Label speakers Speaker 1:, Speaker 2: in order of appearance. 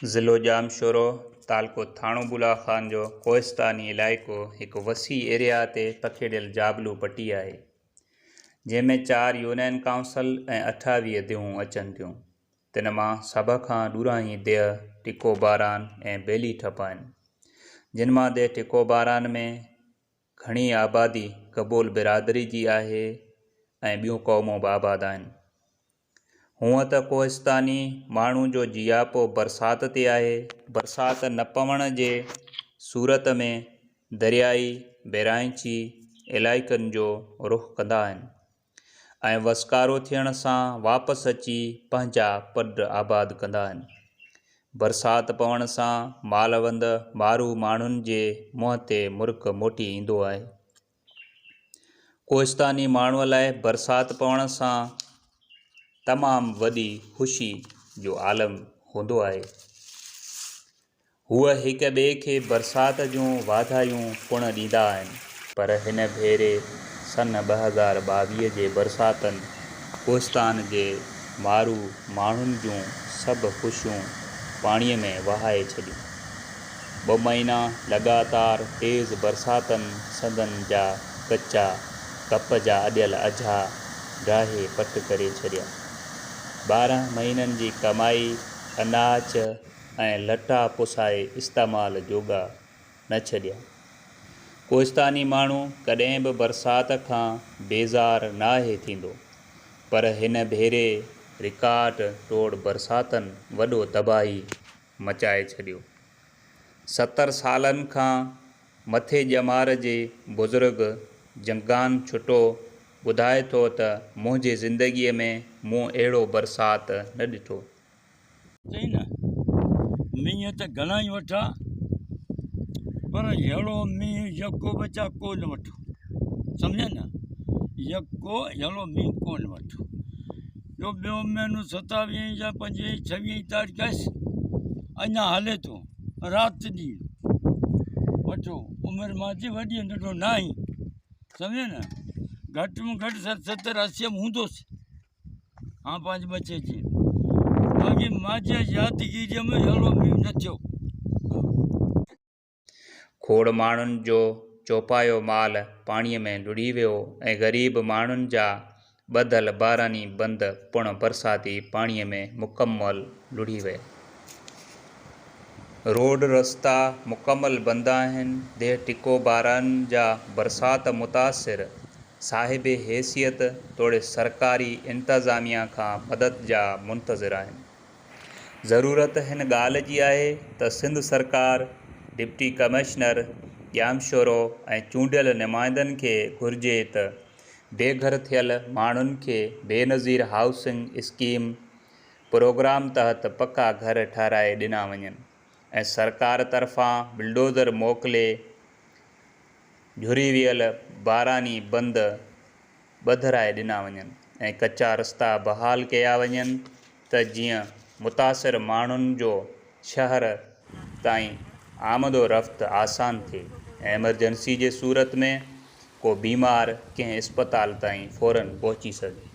Speaker 1: ज़िलो जामशोरो तालको थाणो बुला खान जो कोहिस्तानी इलाइक़ो एक वसी एरिया ते पखेड़ियल जाबलू पट्टी आहे, जंहिंमें 4 यूनियन काउंसिल ऐं 28 दियूं अचनि थियूं। तिन मां सभ खां ॾूराहीं देह टिकोबारान ऐं बेली ठप आहिनि, जिन मां देह टिकोबारान में घणी आबादी कबोल बिरादरी जी आहे ऐं ॿियूं क़ौमूं बि आबाद आहिनि। हूअं त कोहिस्तानी माण्हू जो जियापो बरसात ते आहे। बरसात न पवण जे सूरत में दरियाई बेराइची इलाइक़नि जो रुख़ कंदा आहिनि ऐं वसकारो थियण सां वापसि अची पंहिंजा पड आबाद कंदा आहिनि। बरसात पवण सां मालवंद मारू माण्हुनि जे मुंहं ते मुर्क मोटी ईंदो आहे। कोहिस्तानी माण्हूअ लाइ बरसात पवण सां तमामु वॾी ख़ुशी जो आलम हूंदो आहे। हूअ हिक ॿिए खे बरसात जूं वाधायूं पुण ॾींदा आहिनि, पर हिन भेरे सन 2022 जे बरसातनि कोहिस्तान जे मारू माण्हुनि जूं सभु ख़ुशियूं पाणीअ में वहाए छॾियूं। 2 महीना लॻातार तेज़ बरसातनि संदनि जा कचा कप जा अॼियल अझा गाहे पट करे छॾिया। 12 महीननि जी कमाई अनाज ऐं लटा पुसाए इस्तेमाल जोगा न छॾिया। कोहिस्तानी माण्हू कॾहिं बि बरसात खां बेज़ार नाहे थींदो, पर हिन भेरे रिकॉर्ड तोड़ बरसातनि वॾो तबाही मचाए छॾियो। 70 सालनि खां मथे ॼमार जे बुज़ुर्ग जंगान छुटो ॿुधाए थो त मुंहिंजे ज़िंदगीअ में मूं अहिड़ो बरसात न ॾिठो।
Speaker 2: सही न, मींहं त घणा ई वठा, पर अहिड़ो मींहुं यको बचा को न वठो, सम्झे न, यको अहिड़ो मींहुं को न वठो। जो ॿियो महीनो 27 या 25 26 तारीख़ अञा हले थो, राति ॾींहुं वठो। उमिरि मुंहिंजी वॾी नंढो न आहे, सम्झे न, घटि में घटि 70 80 हूंदुसि। हाँ 5 बचे जी बाक़ी मुंहिंजे यादगिरीअ में अहिड़ो मींहुं न थियो।
Speaker 1: खोड़ माण्हुनि जो चौपायो माल पाणीअ में लुढ़ी वियो ऐं ग़रीब माण्हुनि जा ॿधल बारानी बंद पुण बरसाती पाणीअ में मुकमल लुढ़ी विया। रोड रस्ता मुकमल बंद आहिनि। देह टिकोबारान जा बरसात मुतासिर साहिब हैसियत तोड़े सरकारी इंतज़ामिया खां मदद जा मुंतज़िर आहिनि। ज़रूरत हिन ॻाल्हि जी आहे त सिंध सरकार डिप्टी कमिश्नर जामशोरो ऐं चूंडियल नुमाइंदनि खे घुर्जे त बेघर थियल माण्हुनि खे बेनज़ीर हाउसिंग स्कीम प्रोग्राम तहत पक्का घर ठाराए ॾिना वञनि ऐं सरकार तरफ़ां बुलडोज़र मोकिले झुरी वियल बारानी बंद ॿधाए ॾिना वञनि ऐं कचा रस्ता बहाल कया वञनि त जीअं मुतासिर माण्हुनि जो शहर ताईं आमदो रफ़्त आसान थिए ऐं एमरजेंसी जे सूरत में को बीमार कंहिं इस्पताल ताईं फ़ौरन पहुची सघे।